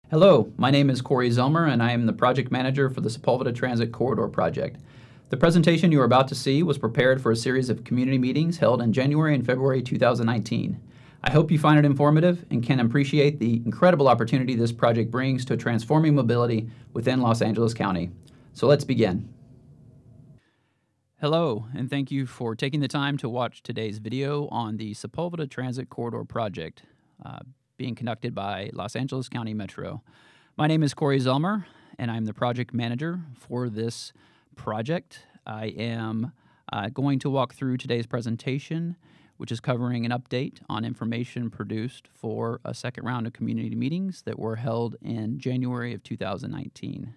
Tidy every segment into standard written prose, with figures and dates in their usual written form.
Hello, my name is Corey Zelmer, and I am the project manager for the Sepulveda Transit Corridor project. The presentation you are about to see was prepared for a series of community meetings held in January and February 2019. I hope you find it informative and can appreciate the incredible opportunity this project brings to transforming mobility within Los Angeles County. So let's begin. Hello, and thank you for taking the time to watch today's video on the Sepulveda Transit Corridor project being conducted by Los Angeles County Metro. My name is Corey Zelmer, and I'm the project manager for this project. I am going to walk through today's presentation, which is covering an update on information produced for a second round of community meetings that were held in January of 2019.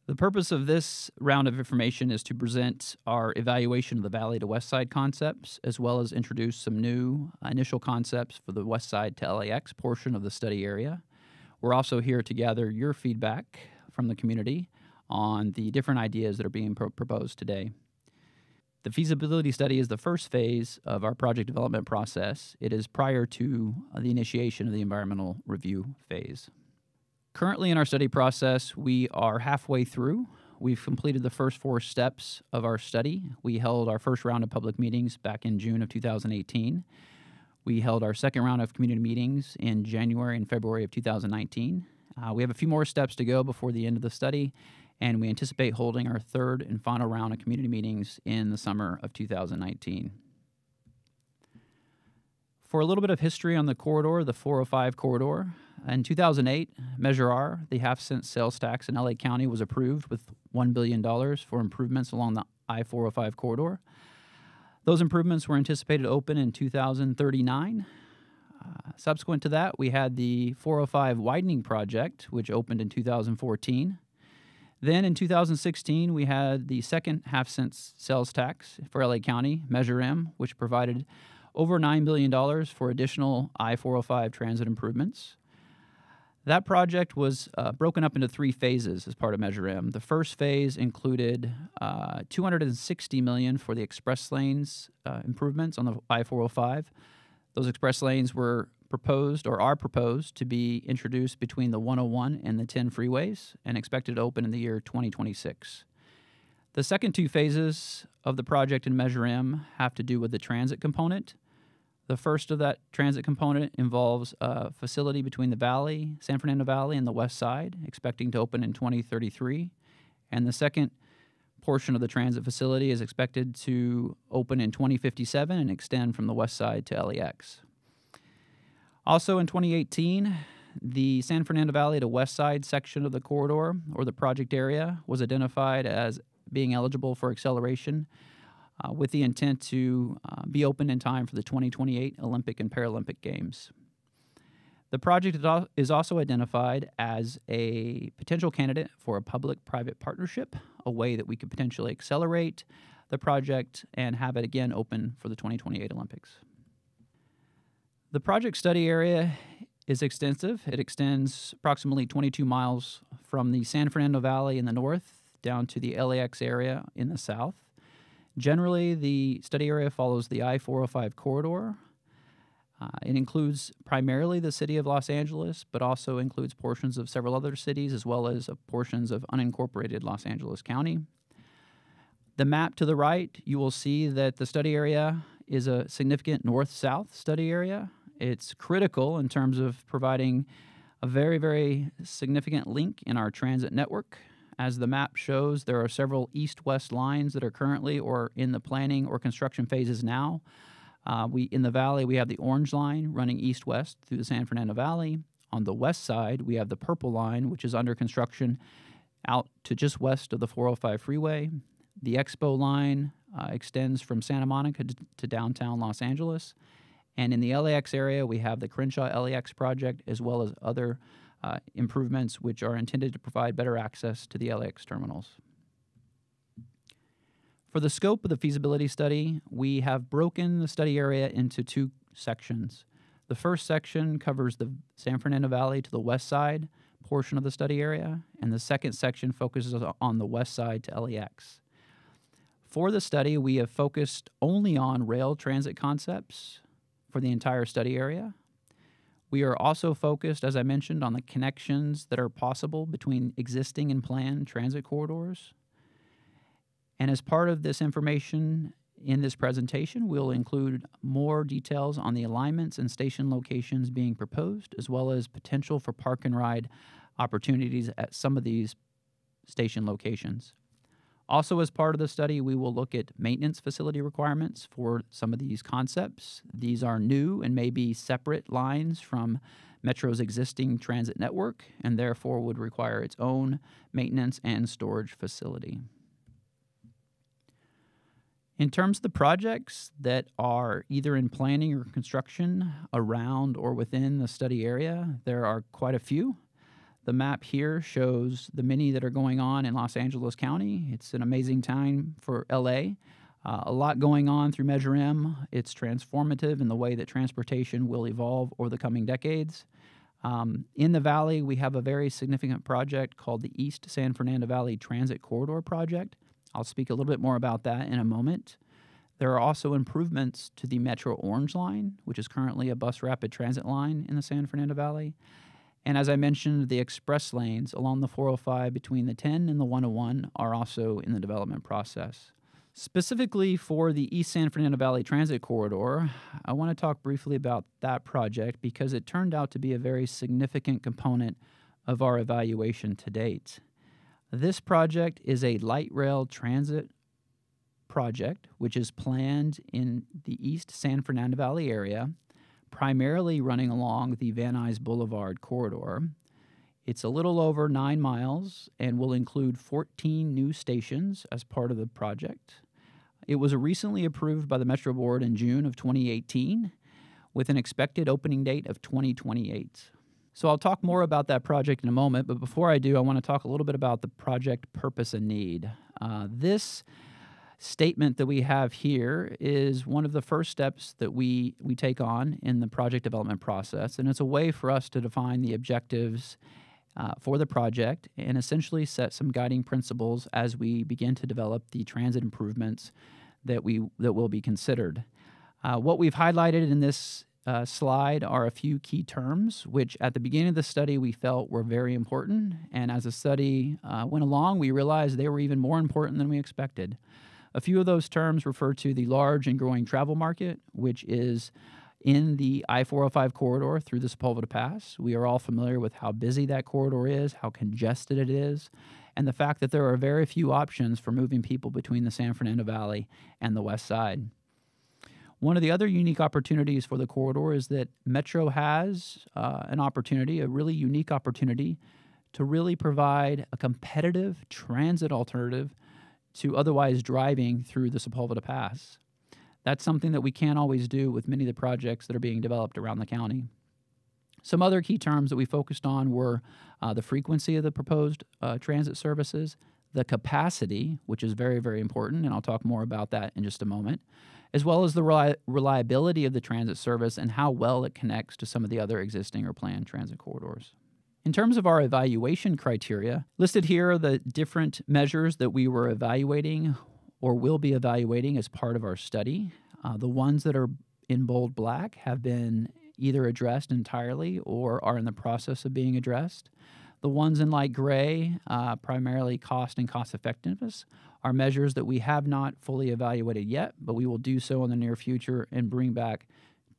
The purpose of this round of information is to present our evaluation of the Valley to West Side concepts, as well as introduce some new initial concepts for the West Side to LAX portion of the study area. We're also here to gather your feedback from the community on the different ideas that are being proposed today. The feasibility study is the first phase of our project development process. It is prior to the initiation of the environmental review phase. Currently in our study process, we are halfway through. We've completed the first 4 steps of our study. We held our first round of public meetings back in June of 2018. We held our second round of community meetings in January and February of 2019. We have a few more steps to go before the end of the study, and we anticipate holding our third and final round of community meetings in the summer of 2019. For a little bit of history on the corridor, the 405 corridor, in 2008, Measure R, the half-cent sales tax in LA County, was approved with $1 billion for improvements along the I-405 corridor. Those improvements were anticipated to open in 2039. Subsequent to that, we had the 405 widening project, which opened in 2014. Then in 2016, we had the second half-cent sales tax for LA County, Measure M, which provided over $9 billion for additional I-405 transit improvements. That project was broken up into 3 phases as part of Measure M. The first phase included $260 million for the express lanes improvements on the I-405. Those express lanes were proposed or are proposed to be introduced between the 101 and the 10 freeways and expected to open in the year 2026. The second 2 phases of the project in Measure M have to do with the transit component. The first of that transit component involves a facility between the Valley, San Fernando Valley, and the West Side, expecting to open in 2033. And the second portion of the transit facility is expected to open in 2057 and extend from the West Side to LAX. Also in 2018, the San Fernando Valley to West Side section of the corridor, or the project area, was identified as being eligible for acceleration with the intent to be open in time for the 2028 Olympic and Paralympic Games. The project is also identified as a potential candidate for a public-private partnership, a way that we could potentially accelerate the project and have it again open for the 2028 Olympics. The project study area is extensive. It extends approximately 22 miles from the San Fernando Valley in the north down to the LAX area in the south. Generally, the study area follows the I-405 corridor. It includes primarily the city of Los Angeles, but also includes portions of several other cities, as well as portions of unincorporated Los Angeles County. The map to the right, you will see that the study area is a significant north-south study area. It's critical in terms of providing a very, very significant link in our transit network. As the map shows, there are several east-west lines that are currently or in the planning or construction phases now. In the valley, we have the orange line running east-west through the San Fernando Valley. On the west side, we have the purple line, which is under construction out to just west of the 405 freeway. The Expo line extends from Santa Monica to downtown Los Angeles. And in the LAX area, we have the Crenshaw LAX project, as well as other improvements which are intended to provide better access to the LAX terminals. For the scope of the feasibility study, we have broken the study area into 2 sections. The first section covers the San Fernando Valley to the west side portion of the study area, and the second section focuses on the west side to LAX. For the study, we have focused only on rail transit concepts for the entire study area. We are also focused, as I mentioned, on the connections that are possible between existing and planned transit corridors. And as part of this information in this presentation, we'll include more details on the alignments and station locations being proposed, as well as potential for park and ride opportunities at some of these station locations. Also, as part of the study, we will look at maintenance facility requirements for some of these concepts. These are new and may be separate lines from Metro's existing transit network, and therefore would require its own maintenance and storage facility. In terms of the projects that are either in planning or construction around or within the study area, there are quite a few. The map here shows the many that are going on in Los Angeles County. It's an amazing time for LA. A lot going on through Measure M. It's transformative in the way that transportation will evolve over the coming decades. In the Valley, we have a very significant project called the East San Fernando Valley Transit Corridor Project. I'll speak a little bit more about that in a moment. There are also improvements to the Metro Orange Line, which is currently a bus rapid transit line in the San Fernando Valley. And as I mentioned, the express lanes along the 405 between the 10 and the 101 are also in the development process. Specifically for the East San Fernando Valley Transit Corridor, I want to talk briefly about that project because it turned out to be a very significant component of our evaluation to date. This project is a light rail transit project which is planned in the East San Fernando Valley area, primarily running along the Van Nuys Boulevard corridor. It's a little over 9 miles and will include 14 new stations as part of the project. It was recently approved by the Metro Board in June of 2018 with an expected opening date of 2028. So I'll talk more about that project in a moment, but before I do, I want to talk a little bit about the project purpose and need. This statement that we have here is one of the first steps that we take on in the project development process, and it's a way for us to define the objectives for the project and essentially set some guiding principles as we begin to develop the transit improvements that will be considered. What we've highlighted in this slide are a few key terms, which at the beginning of the study we felt were very important, and as the study went along, we realized they were even more important than we expected. A few of those terms refer to the large and growing travel market, which is in the I-405 corridor through the Sepulveda Pass. We are all familiar with how busy that corridor is, how congested it is, and the fact that there are very few options for moving people between the San Fernando Valley and the west side. One of the other unique opportunities for the corridor is that Metro has a really unique opportunity to really provide a competitive transit alternative to otherwise driving through the Sepulveda Pass. That's something that we can't always do with many of the projects that are being developed around the county. Some other key terms that we focused on were the frequency of the proposed transit services, the capacity, which is very, very important, and I'll talk more about that in just a moment, as well as the reliability of the transit service and how well it connects to some of the other existing or planned transit corridors. In terms of our evaluation criteria, listed here are the different measures that we were evaluating or will be evaluating as part of our study. The ones that are in bold black have been either addressed entirely or are in the process of being addressed. The ones in light gray, primarily cost and cost effectiveness, are measures that we have not fully evaluated yet, but we will do so in the near future and bring back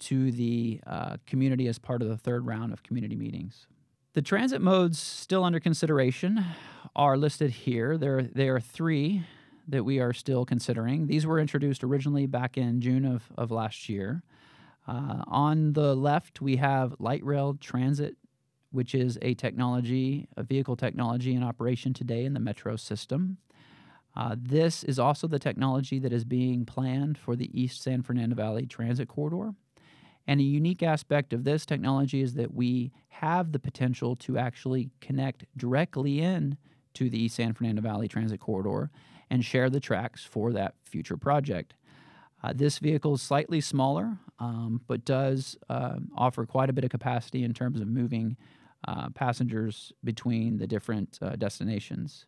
to the community as part of the third round of community meetings. The transit modes still under consideration are listed here. There are 3 that we are still considering. These were introduced originally back in June of last year. On the left, we have light rail transit, which is a vehicle technology in operation today in the Metro system. This is also the technology that is being planned for the East San Fernando Valley Transit Corridor. And a unique aspect of this technology is that we have the potential to actually connect directly in to the East San Fernando Valley Transit Corridor and share the tracks for that future project. This vehicle is slightly smaller, but does offer quite a bit of capacity in terms of moving passengers between the different destinations.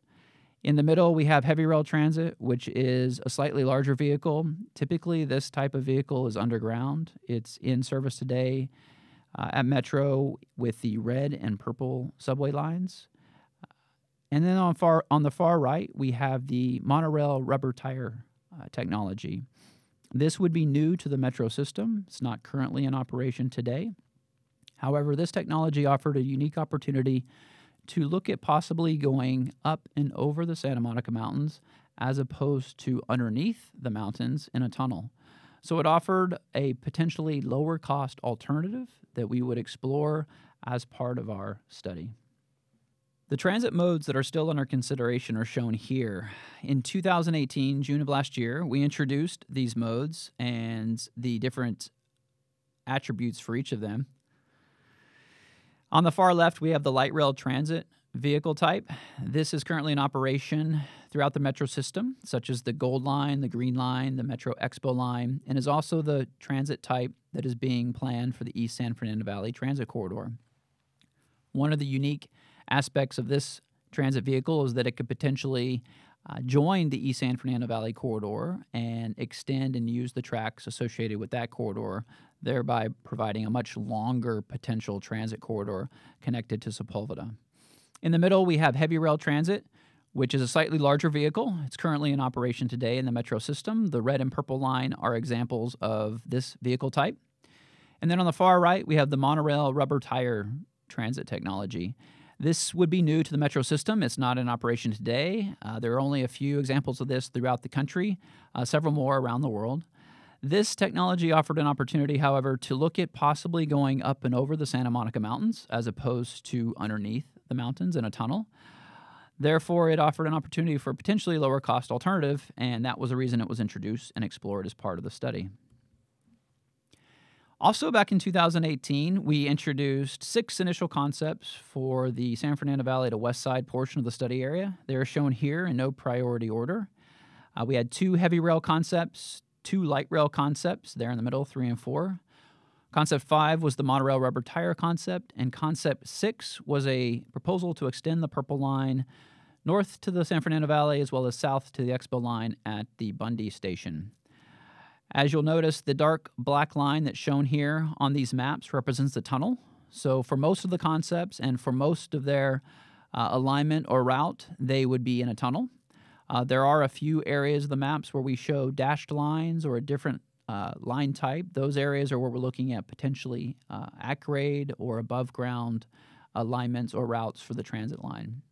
In the middle, we have heavy rail transit, which is a slightly larger vehicle. Typically, this type of vehicle is underground. It's in service today at Metro with the red and purple subway lines. And then on the far right, we have the monorail rubber tire technology. This would be new to the Metro system. It's not currently in operation today. However, this technology offered a unique opportunity to look at possibly going up and over the Santa Monica Mountains as opposed to underneath the mountains in a tunnel. So it offered a potentially lower cost alternative that we would explore as part of our study. The transit modes that are still under consideration are shown here. In 2018, June of last year, we introduced these modes and the different attributes for each of them. On the far left, we have the light rail transit vehicle type. This is currently in operation throughout the Metro system, such as the Gold Line, the Green Line, the Metro Expo Line, and is also the transit type that is being planned for the East San Fernando Valley Transit Corridor. One of the unique aspects of this transit vehicle is that it could potentially join the East San Fernando Valley corridor and extend and use the tracks associated with that corridor, thereby providing a much longer potential transit corridor connected to Sepulveda. In the middle, we have heavy rail transit, which is a slightly larger vehicle. It's currently in operation today in the Metro system. The red and purple line are examples of this vehicle type. And then on the far right, we have the monorail rubber tire transit technology. This would be new to the Metro system. It's not in operation today. There are only a few examples of this throughout the country, several more around the world. This technology offered an opportunity, however, to look at possibly going up and over the Santa Monica Mountains as opposed to underneath the mountains in a tunnel. Therefore, it offered an opportunity for a potentially lower cost alternative, and that was the reason it was introduced and explored as part of the study. Also, back in 2018, we introduced 6 initial concepts for the San Fernando Valley to West Side portion of the study area. They are shown here in no priority order. We had 2 heavy rail concepts, 2 light rail concepts there in the middle, 3 and 4. Concept 5 was the monorail rubber tire concept, and concept 6 was a proposal to extend the purple line north to the San Fernando Valley as well as south to the Expo line at the Bundy station. As you'll notice, the dark black line that's shown here on these maps represents the tunnel. So for most of the concepts and for most of their alignment or route, they would be in a tunnel. There are a few areas of the maps where we show dashed lines or a different line type. Those areas are where we're looking at potentially at-grade or above-ground alignments or routes for the transit line.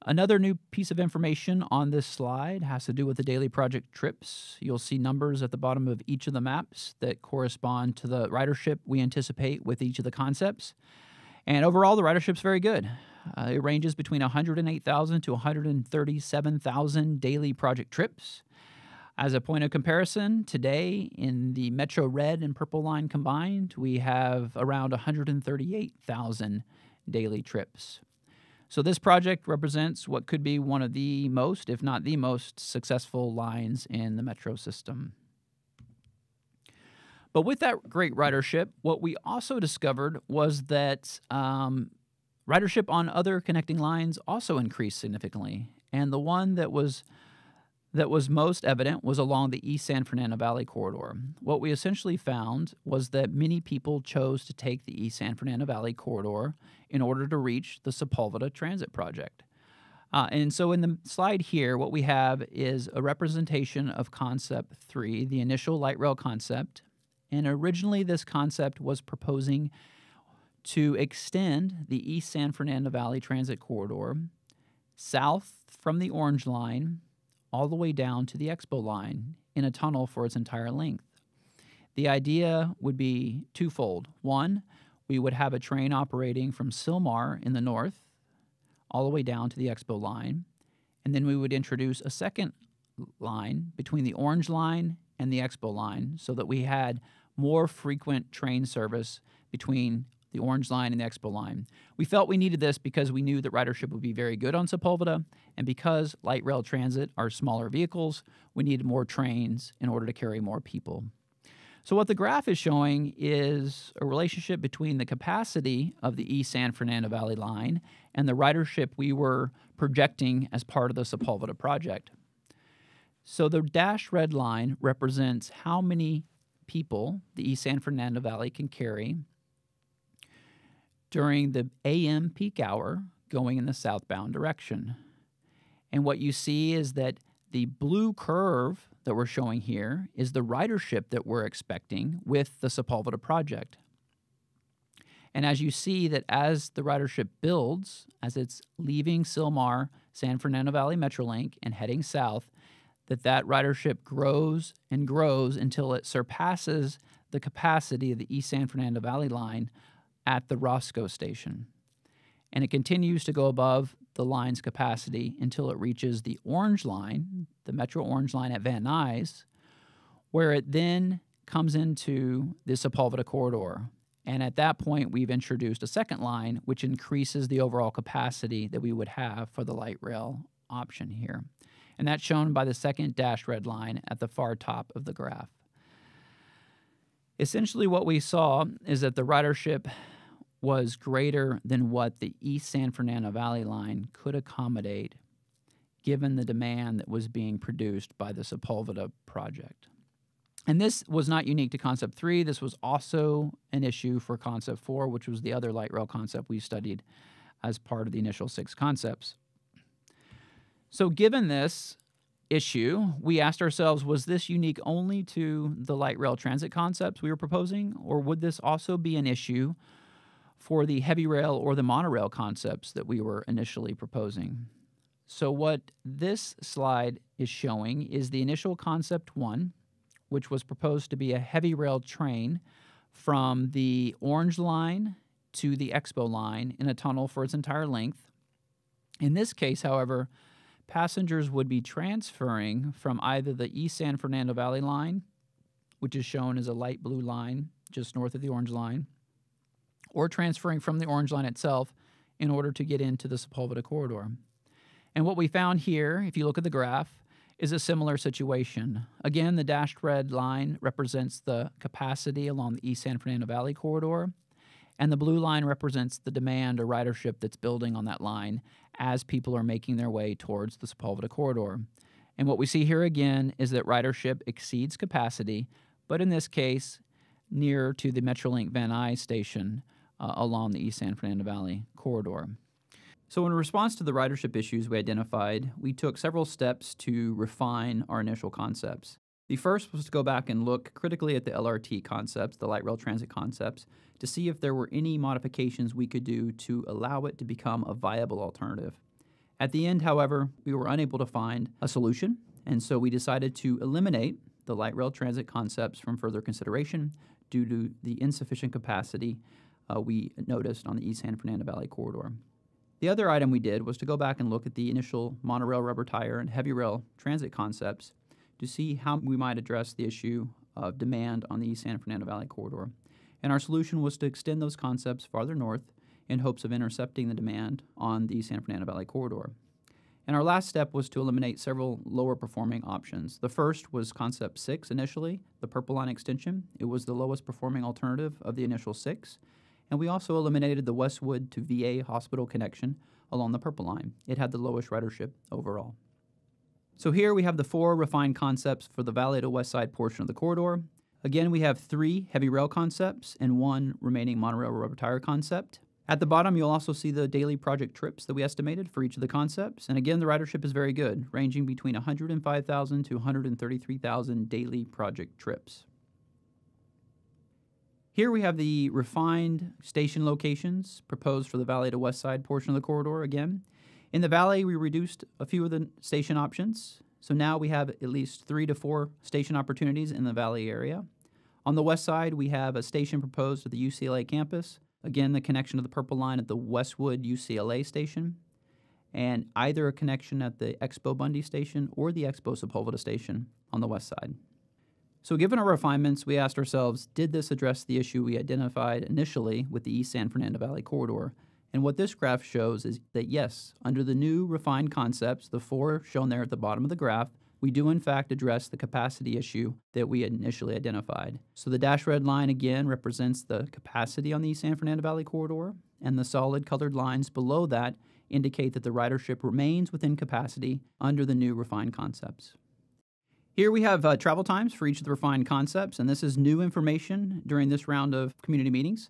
Another new piece of information on this slide has to do with the daily project trips. You'll see numbers at the bottom of each of the maps that correspond to the ridership we anticipate with each of the concepts. And overall, the ridership's very good. It ranges between 108,000 to 137,000 daily project trips. As a point of comparison, today in the Metro Red and Purple line combined, we have around 138,000 daily trips. So this project represents what could be one of the most, if not the most, successful lines in the Metro system. But with that great ridership, what we also discovered was that ridership on other connecting lines also increased significantly. And the one that was most evident was along the East San Fernando Valley corridor. What we essentially found was that many people chose to take the East San Fernando Valley corridor in order to reach the Sepulveda transit project. And so in the slide here, what we have is a representation of concept 3, the initial light rail concept. And originally this concept was proposing to extend the East San Fernando Valley transit corridor south from the orange line all the way down to the Expo line in a tunnel for its entire length. The idea would be twofold. One, we would have a train operating from Sylmar in the north all the way down to the Expo line, and then we would introduce a second line between the orange line and the Expo line so that we had more frequent train service between the orange line and the Expo line. We felt we needed this because we knew that ridership would be very good on Sepulveda, and because light rail transit are smaller vehicles, we needed more trains in order to carry more people. So what the graph is showing is a relationship between the capacity of the East San Fernando Valley line and the ridership we were projecting as part of the Sepulveda project. So the dashed red line represents how many people the East San Fernando Valley can carry during the AM peak hour going in the southbound direction. And what you see is that the blue curve that we're showing here is the ridership that we're expecting with the Sepulveda project. And as you see that as the ridership builds, as it's leaving Sylmar, San Fernando Valley Metrolink, and heading south, that ridership grows and grows until it surpasses the capacity of the East San Fernando Valley line at the Roscoe station. And it continues to go above the line's capacity until it reaches the orange line, the Metro Orange line at Van Nuys, where it then comes into the Sepulveda corridor. And at that point, we've introduced a second line, which increases the overall capacity that we would have for the light rail option here. And that's shown by the second dashed red line at the far top of the graph. Essentially, what we saw is that the ridership was greater than what the East San Fernando Valley line could accommodate, given the demand that was being produced by the Sepulveda project. And this was not unique to Concept 3. This was also an issue for Concept 4, which was the other light rail concept we studied as part of the initial 6 concepts. So given this issue, we asked ourselves, was this unique only to the light rail transit concepts we were proposing, or would this also be an issue for the heavy rail or the monorail concepts that we were initially proposing? So what this slide is showing is the initial Concept 1, which was proposed to be a heavy rail train from the Orange Line to the Expo Line in a tunnel for its entire length. In this case, however, passengers would be transferring from either the East San Fernando Valley line, which is shown as a light blue line just north of the Orange Line, or transferring from the Orange Line itself in order to get into the Sepulveda corridor. And what we found here, if you look at the graph, is a similar situation. Again, the dashed red line represents the capacity along the East San Fernando Valley corridor, and the blue line represents the demand or ridership that's building on that line as people are making their way towards the Sepulveda corridor. And what we see here again is that ridership exceeds capacity, but in this case, near to the Metrolink Van Nuys station along the East San Fernando Valley corridor. So in response to the ridership issues we identified, we took several steps to refine our initial concepts. The first was to go back and look critically at the LRT concepts, the light rail transit concepts, to see if there were any modifications we could do to allow it to become a viable alternative. At the end, however, we were unable to find a solution, and so we decided to eliminate the light rail transit concepts from further consideration due to the insufficient capacity we noticed on the East San Fernando Valley corridor. The other item we did was to go back and look at the initial monorail rubber tire and heavy rail transit concepts to see how we might address the issue of demand on the East San Fernando Valley corridor. And our solution was to extend those concepts farther north in hopes of intercepting the demand on the East San Fernando Valley corridor. And our last step was to eliminate several lower performing options. The first was Concept 6 initially, the Purple Line extension. It was the lowest performing alternative of the initial 6. And we also eliminated the Westwood to VA hospital connection along the Purple Line. It had the lowest ridership overall. So here we have the 4 refined concepts for the Valley to West Side portion of the corridor. Again, we have 3 heavy rail concepts and 1 remaining monorail rubber tire concept. At the bottom, you'll also see the daily project trips that we estimated for each of the concepts. And again, the ridership is very good, ranging between 105,000 to 133,000 daily project trips. Here we have the refined station locations proposed for the Valley to West Side portion of the corridor again. In the Valley, we reduced a few of the station options. So now we have at least 3 to 4 station opportunities in the Valley area. On the west side, we have a station proposed at the UCLA campus. Again, the connection to the Purple Line at the Westwood UCLA station, and either a connection at the Expo Bundy station or the Expo Sepulveda station on the west side. So given our refinements, we asked ourselves, did this address the issue we identified initially with the East San Fernando Valley corridor? And what this graph shows is that yes, under the new refined concepts, the 4 shown there at the bottom of the graph, we do in fact address the capacity issue that we had initially identified. So the dash red line again represents the capacity on the East San Fernando Valley corridor, and the solid colored lines below that indicate that the ridership remains within capacity under the new refined concepts. Here we have travel times for each of the refined concepts, and this is new information during this round of community meetings.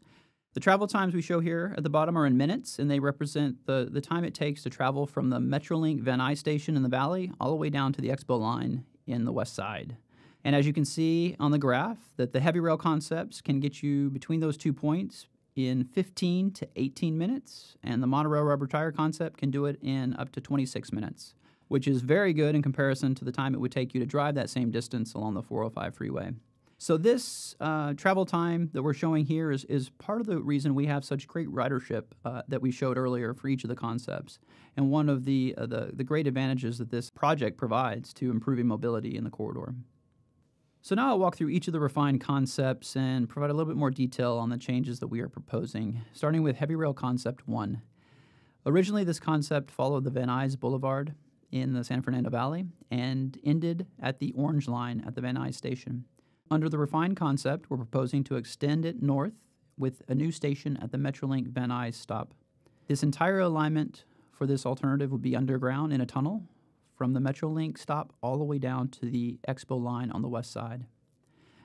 The travel times we show here at the bottom are in minutes, and they represent the time it takes to travel from the Metrolink Van Nuys station in the valley all the way down to the Expo line in the west side. And as you can see on the graph, that the heavy rail concepts can get you between those 2 points in 15 to 18 minutes, and the monorail rubber tire concept can do it in up to 26 minutes, which is very good in comparison to the time it would take you to drive that same distance along the 405 freeway. So this travel time that we're showing here is part of the reason we have such great ridership that we showed earlier for each of the concepts, and one of the great advantages that this project provides to improving mobility in the corridor. So now I'll walk through each of the refined concepts and provide a little bit more detail on the changes that we are proposing, starting with Heavy Rail Concept 1. Originally, this concept followed the Van Nuys Boulevard in the San Fernando Valley and ended at the Orange Line at the Van Nuys station. Under the refined concept, we're proposing to extend it north with a new station at the Metrolink Van Nuys stop. This entire alignment for this alternative would be underground in a tunnel from the Metrolink stop all the way down to the Expo line on the west side.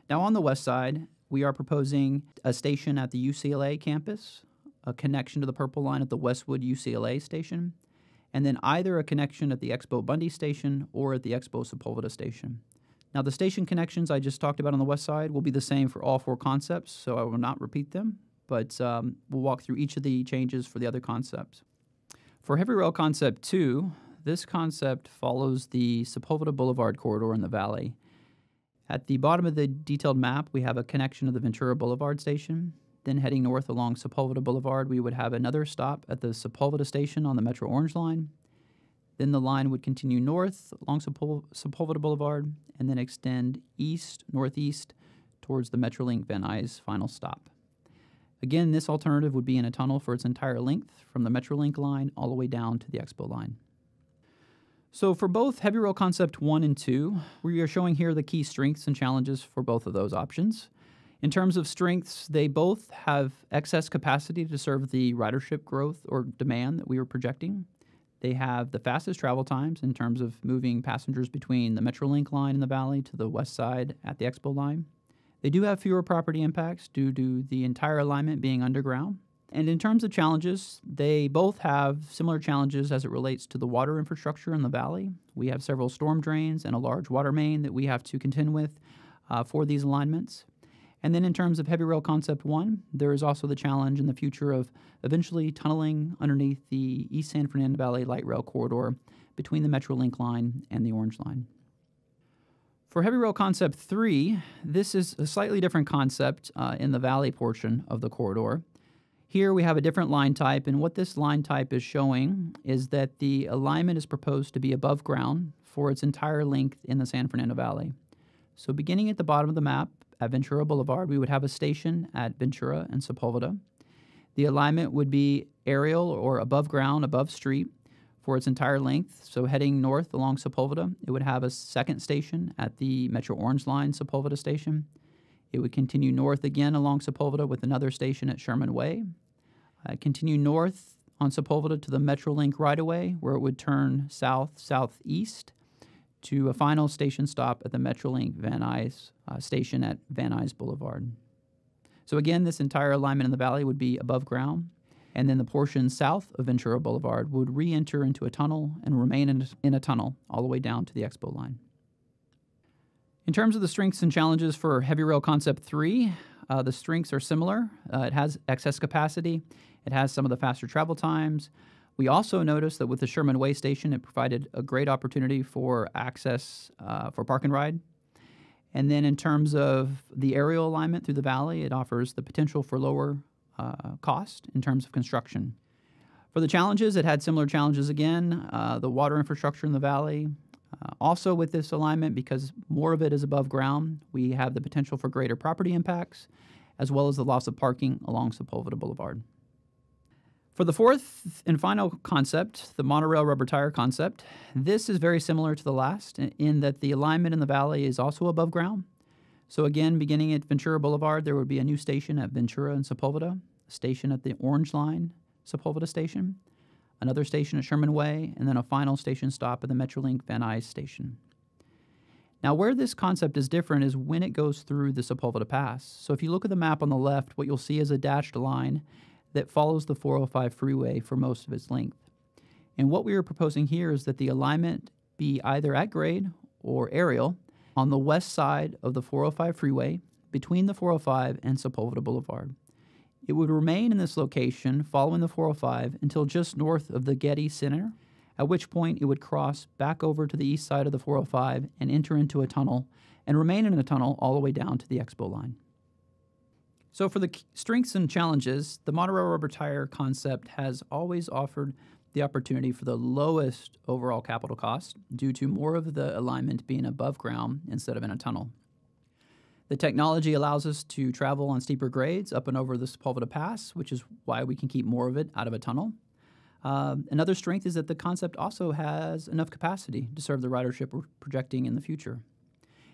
Now on the west side, we are proposing a station at the UCLA campus, a connection to the Purple Line at the Westwood UCLA station, and then either a connection at the Expo Bundy station or at the Expo Sepulveda station. Now the station connections I just talked about on the west side will be the same for all 4 concepts, so I will not repeat them, but we'll walk through each of the changes for the other concepts. For Heavy Rail Concept 2, this concept follows the Sepulveda Boulevard corridor in the valley. At the bottom of the detailed map, we have a connection to the Ventura Boulevard station. Then heading north along Sepulveda Boulevard, we would have another stop at the Sepulveda station on the Metro Orange Line. Then the line would continue north along Sepulveda Boulevard and then extend east-northeast towards the Metrolink Van Nuys final stop. Again, this alternative would be in a tunnel for its entire length from the Metrolink line all the way down to the Expo line. So for both Heavy Rail Concept 1 and 2, we are showing here the key strengths and challenges for both of those options. In terms of strengths, they both have excess capacity to serve the ridership growth or demand that we were projecting. They have the fastest travel times in terms of moving passengers between the Metrolink line in the valley to the west side at the Expo line. They do have fewer property impacts due to the entire alignment being underground. And in terms of challenges, they both have similar challenges as it relates to the water infrastructure in the valley. We have several storm drains and a large water main that we have to contend with for these alignments. And then in terms of Heavy Rail Concept 1, there is also the challenge in the future of eventually tunneling underneath the East San Fernando Valley Light Rail corridor between the Metrolink line and the Orange Line. For Heavy Rail Concept 3, this is a slightly different concept in the valley portion of the corridor. Here we have a different line type, and what this line type is showing is that the alignment is proposed to be above ground for its entire length in the San Fernando Valley. So beginning at the bottom of the map at Ventura Boulevard, we would have a station at Ventura and Sepulveda. The alignment would be aerial or above ground, above street for its entire length. So heading north along Sepulveda, it would have a second station at the Metro Orange Line Sepulveda station. It would continue north again along Sepulveda with another station at Sherman Way. Continue north on Sepulveda to the Metrolink right-of-way, where it would turn south-southeast to a final station stop at the Metrolink Van Nuys station at Van Nuys Boulevard. So again, this entire alignment in the valley would be above ground, and then the portion south of Ventura Boulevard would re-enter into a tunnel and remain in a tunnel all the way down to the Expo line. In terms of the strengths and challenges for Heavy Rail Concept 3, the strengths are similar. It has excess capacity. It has some of the faster travel times. We also noticed that with the Sherman Way station, it provided a great opportunity for access for park and ride. And then in terms of the aerial alignment through the valley, it offers the potential for lower cost in terms of construction. For the challenges, it had similar challenges again, the water infrastructure in the valley. Also with this alignment, because more of it is above ground, we have the potential for greater property impacts, as well as the loss of parking along Sepulveda Boulevard. For the fourth and final concept, the monorail rubber tire concept, this is very similar to the last in that the alignment in the valley is also above ground. So again, beginning at Ventura Boulevard, there would be a new station at Ventura and Sepulveda, a station at the Orange Line Sepulveda station, another station at Sherman Way, and then a final station stop at the Metrolink Van Nuys station. Now, where this concept is different is when it goes through the Sepulveda Pass. So if you look at the map on the left, what you'll see is a dashed line that follows the 405 freeway for most of its length. And what we are proposing here is that the alignment be either at grade or aerial on the west side of the 405 freeway between the 405 and Sepulveda Boulevard. It would remain in this location following the 405 until just north of the Getty Center, at which point it would cross back over to the east side of the 405 and enter into a tunnel and remain in a tunnel all the way down to the Expo line. So for the strengths and challenges, the monorail rubber tire concept has always offered the opportunity for the lowest overall capital cost due to more of the alignment being above ground instead of in a tunnel. The technology allows us to travel on steeper grades up and over the Sepulveda Pass, which is why we can keep more of it out of a tunnel. Another strength is that the concept also has enough capacity to serve the ridership we're projecting in the future.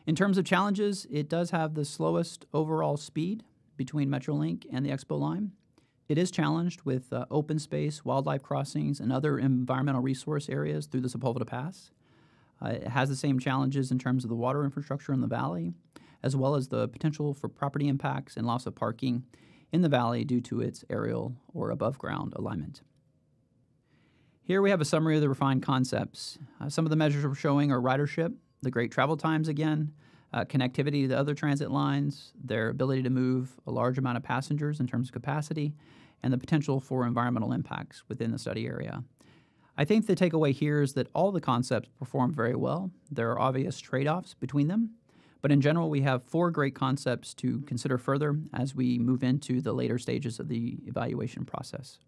In terms of challenges, it does have the slowest overall speed between Metrolink and the Expo line. It is challenged with open space, wildlife crossings, and other environmental resource areas through the Sepulveda Pass. It has the same challenges in terms of the water infrastructure in the valley, as well as the potential for property impacts and loss of parking in the valley due to its aerial or above-ground alignment. Here we have a summary of the refined concepts. Some of the measures we're showing are ridership, the great travel times again, connectivity to the other transit lines, their ability to move a large amount of passengers in terms of capacity, and the potential for environmental impacts within the study area. I think the takeaway here is that all the concepts perform very well. There are obvious trade-offs between them, but in general, we have 4 great concepts to consider further as we move into the later stages of the evaluation process.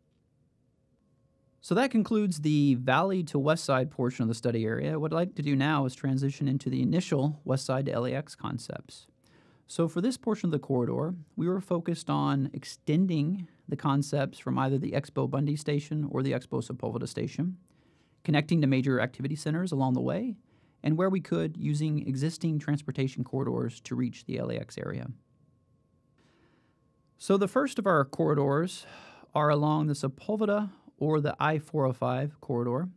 So that concludes the valley to west side portion of the study area. What I'd like to do now is transition into the initial west side to LAX concepts. So for this portion of the corridor, we were focused on extending the concepts from either the Expo Bundy station or the Expo Sepulveda station, connecting to major activity centers along the way, and where we could, using existing transportation corridors to reach the LAX area. So the first of our corridors are along the Sepulveda or the I-405 corridor.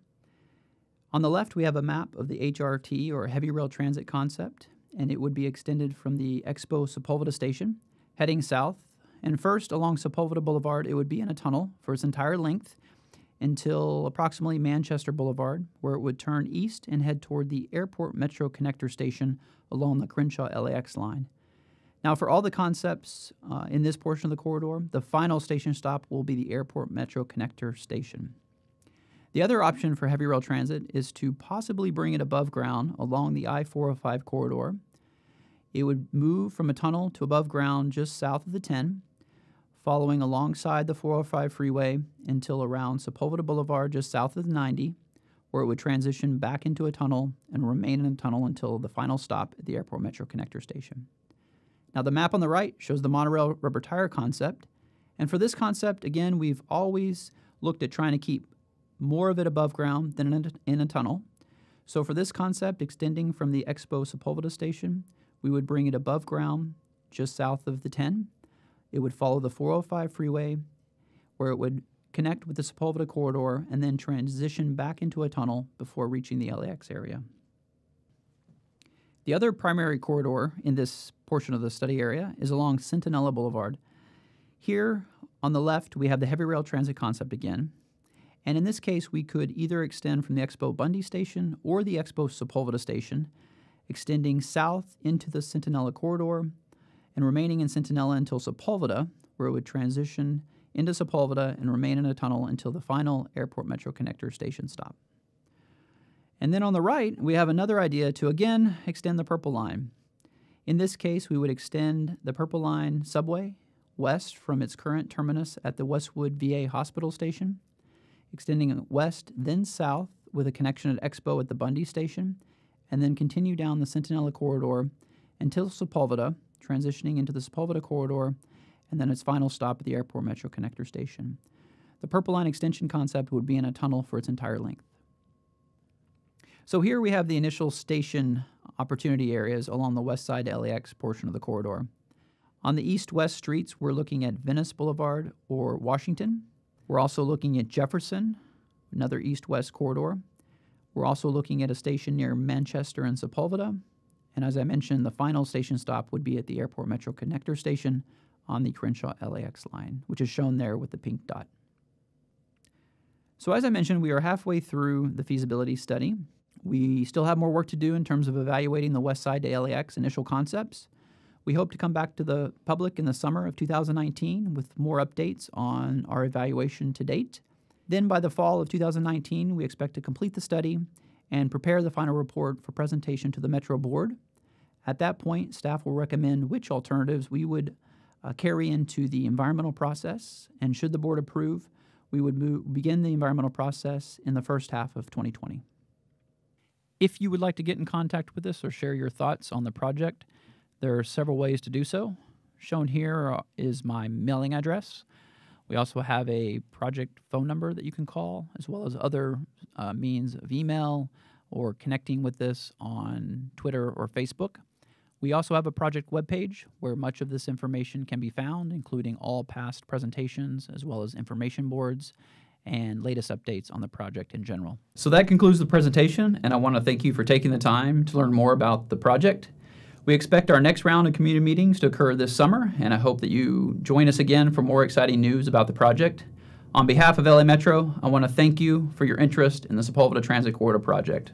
On the left, we have a map of the HRT, or heavy rail transit concept, and it would be extended from the Expo Sepulveda station, heading south. And first, along Sepulveda Boulevard, it would be in a tunnel for its entire length until approximately Manchester Boulevard, where it would turn east and head toward the Airport Metro Connector station along the Crenshaw LAX line. Now, for all the concepts in this portion of the corridor, the final station stop will be the Airport Metro Connector station. The other option for heavy rail transit is to possibly bring it above ground along the I-405 corridor. It would move from a tunnel to above ground just south of the 10, following alongside the 405 freeway until around Sepulveda Boulevard just south of the 90, where it would transition back into a tunnel and remain in a tunnel until the final stop at the Airport Metro Connector station. Now, the map on the right shows the monorail rubber tire concept. And for this concept, again, we've always looked at trying to keep more of it above ground than in a tunnel. So for this concept, extending from the Expo Sepulveda station, we would bring it above ground just south of the 10. It would follow the 405 freeway, where it would connect with the Sepulveda corridor and then transition back into a tunnel before reaching the LAX area. The other primary corridor in this portion of the study area is along Centinela Boulevard. Here on the left, we have the heavy rail transit concept again. And in this case, we could either extend from the Expo Bundy station or the Expo Sepulveda station, extending south into the Centinela corridor and remaining in Centinela until Sepulveda, where it would transition into Sepulveda and remain in a tunnel until the final Airport Metro Connector station stop. And then on the right, we have another idea to again extend the Purple Line. In this case, we would extend the Purple Line subway west from its current terminus at the Westwood VA Hospital station, extending west, then south with a connection at Expo at the Bundy station, and then continue down the Centinela corridor until Sepulveda, transitioning into the Sepulveda corridor, and then its final stop at the Airport Metro Connector station. The Purple Line extension concept would be in a tunnel for its entire length. So here we have the initial station opportunity areas along the west side LAX portion of the corridor. On the east-west streets, we're looking at Venice Boulevard or Washington. We're also looking at Jefferson, another east-west corridor. We're also looking at a station near Manchester and Sepulveda, And as I mentioned, the final station stop would be at the Airport Metro Connector Station on the Crenshaw LAX line, which is shown there with the pink dot. So as I mentioned, we are halfway through the feasibility study. We still have more work to do in terms of evaluating the West Side to LAX initial concepts. We hope to come back to the public in the summer of 2019 with more updates on our evaluation to date. Then by the fall of 2019, we expect to complete the study and prepare the final report for presentation to the Metro Board. At that point, staff will recommend which alternatives we would carry into the environmental process, and should the board approve, we would begin the environmental process in the first half of 2020. If you would like to get in contact with us or share your thoughts on the project, there are several ways to do so. Shown here is my mailing address. We also have a project phone number that you can call, as well as other means of email or connecting with us on Twitter or Facebook. We also have a project webpage where much of this information can be found, including all past presentations, as well as information boards and latest updates on the project in general. So that concludes the presentation, and I want to thank you for taking the time to learn more about the project. We expect our next round of community meetings to occur this summer, and I hope that you join us again for more exciting news about the project. On behalf of LA Metro, I want to thank you for your interest in the Sepulveda Transit Corridor project.